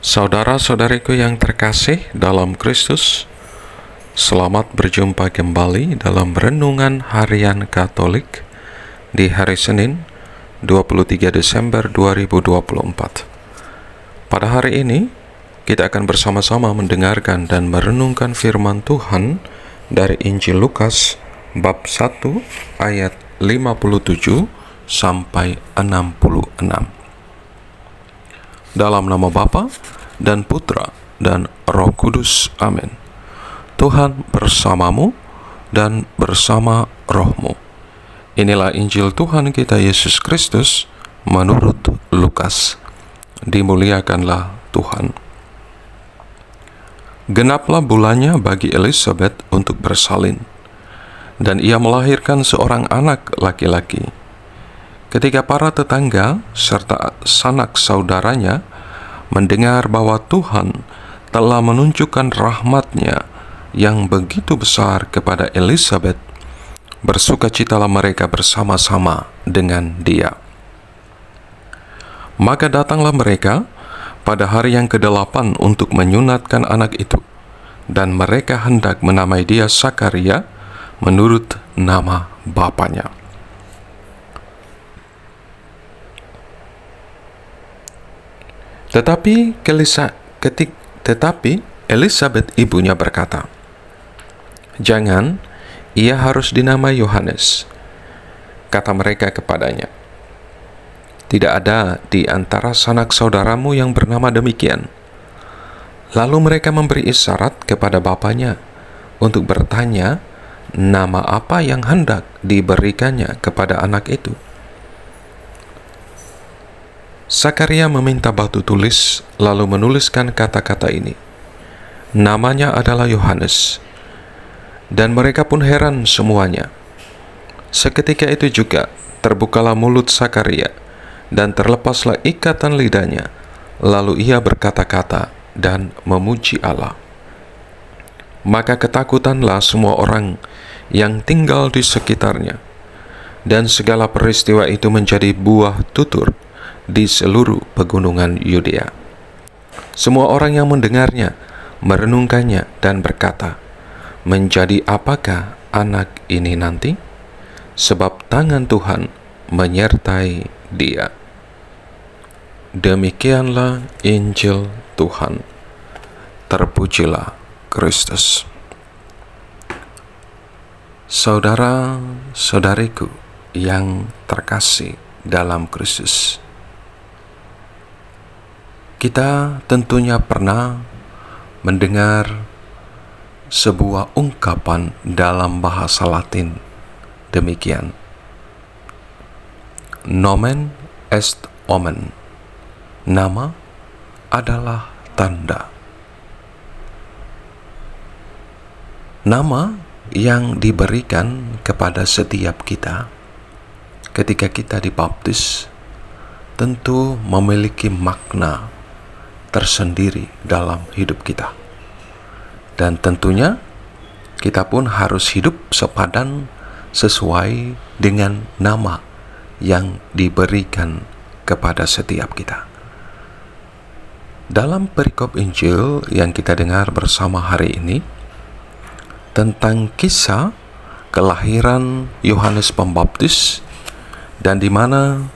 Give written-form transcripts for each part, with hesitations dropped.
Saudara-saudariku yang terkasih dalam Kristus, selamat berjumpa kembali dalam Renungan Harian Katolik di hari Senin, 23 Desember 2024. Pada hari ini, kita akan bersama-sama mendengarkan dan merenungkan firman Tuhan dari Injil Lukas, bab 1 ayat 57 sampai 66. Dalam nama Bapa dan Putra dan Roh Kudus. Amin. Tuhan bersamamu dan bersama rohmu. Inilah Injil Tuhan kita Yesus Kristus menurut Lukas. Dimuliakanlah Tuhan. Genaplah bulannya bagi Elisabet untuk bersalin, dan ia melahirkan seorang anak laki-laki. Ketika para tetangga serta sanak saudaranya mendengar bahwa Tuhan telah menunjukkan rahmat-Nya yang begitu besar kepada Elisabet, bersukacitalah mereka bersama-sama dengan dia. Maka datanglah mereka pada hari yang ke-8 untuk menyunatkan anak itu, dan mereka hendak menamai dia Sakaria menurut nama bapanya. Tetapi Elisabet ibunya berkata, "Jangan, ia harus dinamai Yohanes." Kata mereka kepadanya, "Tidak ada di antara sanak saudaramu yang bernama demikian." Lalu mereka memberi isyarat kepada bapanya untuk bertanya nama apa yang hendak diberikannya kepada anak itu. Sakaria meminta batu tulis, lalu menuliskan kata-kata ini, "Namanya adalah Yohanes." Dan mereka pun heran semuanya. Seketika itu juga terbukalah mulut Sakaria, dan terlepaslah ikatan lidahnya, lalu ia berkata-kata dan memuji Allah. Maka ketakutanlah semua orang yang tinggal di sekitarnya, dan segala peristiwa itu menjadi buah tutur di seluruh pegunungan Yudea. Semua orang yang mendengarnya merenungkannya dan berkata, "Menjadi apakah anak ini nanti? Sebab tangan Tuhan menyertai dia." Demikianlah Injil Tuhan. Terpujilah Kristus. Saudara-saudariku yang terkasih dalam Kristus, kita tentunya pernah mendengar sebuah ungkapan dalam bahasa Latin demikian, "Nomen est omen." Nama adalah tanda. Nama yang diberikan kepada setiap kita ketika kita dibaptis tentu memiliki makna tersendiri dalam hidup kita. Dan tentunya kita pun harus hidup sepadan sesuai dengan nama yang diberikan kepada setiap kita. Dalam perikop Injil yang kita dengar bersama hari ini, tentang kisah kelahiran Yohanes Pembaptis, dan di mana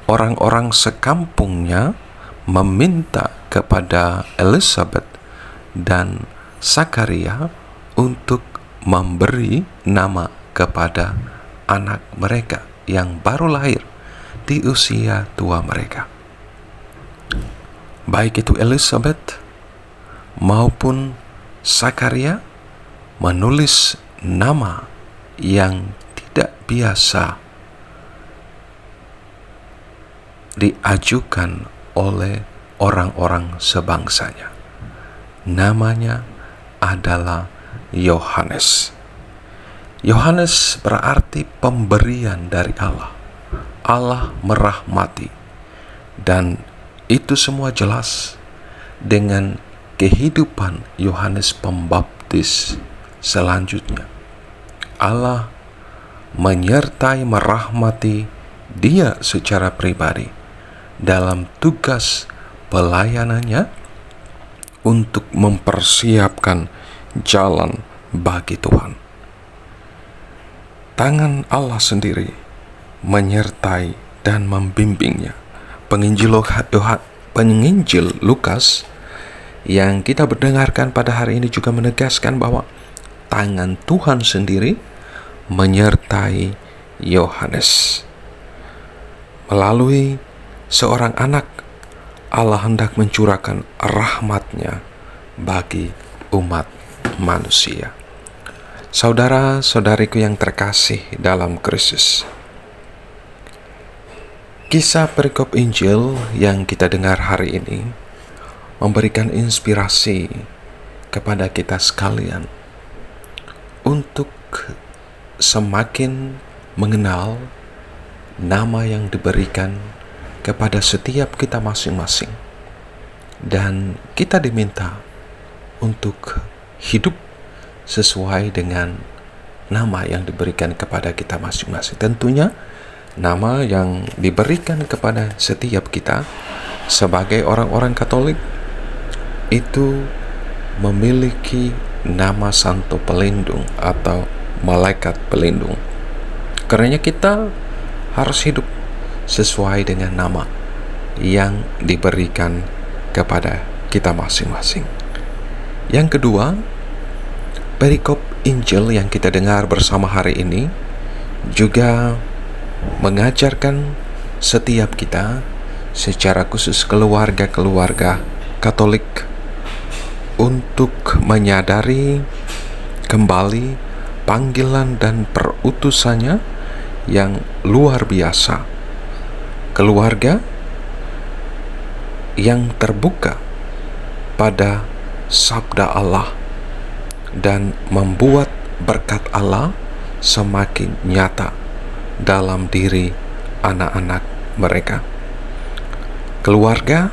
orang-orang sekampungnya meminta kepada Elisabet dan Sakaria untuk memberi nama kepada anak mereka yang baru lahir di usia tua mereka. Baik itu Elisabet maupun Sakaria menulis nama yang tidak biasa diajukan oleh orang-orang sebangsanya. Namanya adalah Yohanes. Yohanes berarti pemberian dari Allah. Allah merahmati. Dan itu semua jelas dengan kehidupan Yohanes Pembaptis selanjutnya. Allah menyertai, merahmati dia secara pribadi dalam tugas pelayanannya untuk mempersiapkan jalan bagi Tuhan. Tangan Allah sendiri menyertai dan membimbingnya. Penginjil Lukas yang kita mendengarkan pada hari ini juga menegaskan bahwa tangan Tuhan sendiri menyertai Yohanes. Melalui seorang anak, Allah hendak mencurahkan rahmat-Nya bagi umat manusia. Saudara-saudariku yang terkasih dalam Kristus, kisah perikop Injil yang kita dengar hari ini memberikan inspirasi kepada kita sekalian untuk semakin mengenal nama yang diberikan kepada setiap kita masing-masing. Dan kita diminta untuk hidup sesuai dengan nama yang diberikan kepada kita masing-masing. Tentunya nama yang diberikan kepada setiap kita sebagai orang-orang Katolik itu memiliki nama Santo Pelindung atau Malaikat Pelindung. Karenanya kita harus hidup sesuai dengan nama yang diberikan kepada kita masing-masing. Yang kedua, perikop Injil yang kita dengar bersama hari ini juga mengajarkan setiap kita, secara khusus keluarga-keluarga Katolik, untuk menyadari kembali panggilan dan perutusannya yang luar biasa. Keluarga yang terbuka pada sabda Allah dan membuat berkat Allah semakin nyata dalam diri anak-anak mereka. Keluarga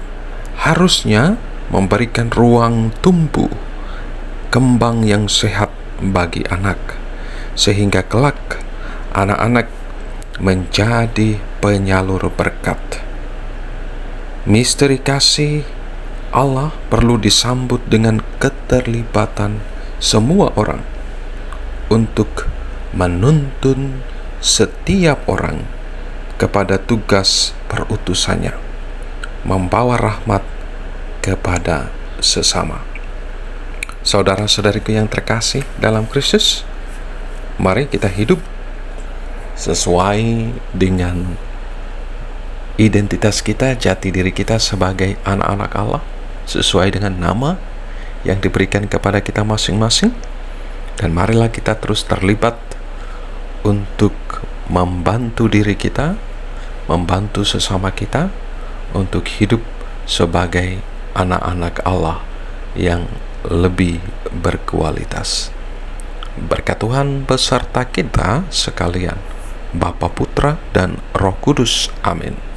harusnya memberikan ruang tumbuh kembang yang sehat bagi anak, sehingga kelak anak-anak menjadi penyalur berkat. Misteri kasih Allah perlu disambut dengan keterlibatan semua orang untuk menuntun setiap orang kepada tugas perutusannya, membawa rahmat kepada sesama. Saudara-saudariku yang terkasih dalam Kristus, mari kita hidup sesuai dengan identitas kita, jati diri kita sebagai anak-anak Allah, sesuai dengan nama yang diberikan kepada kita masing-masing. Dan marilah kita terus terlibat untuk membantu diri kita, membantu sesama kita untuk hidup sebagai anak-anak Allah yang lebih berkualitas. Berkat Tuhan beserta kita sekalian, Bapa, Putra, dan Roh Kudus. Amin.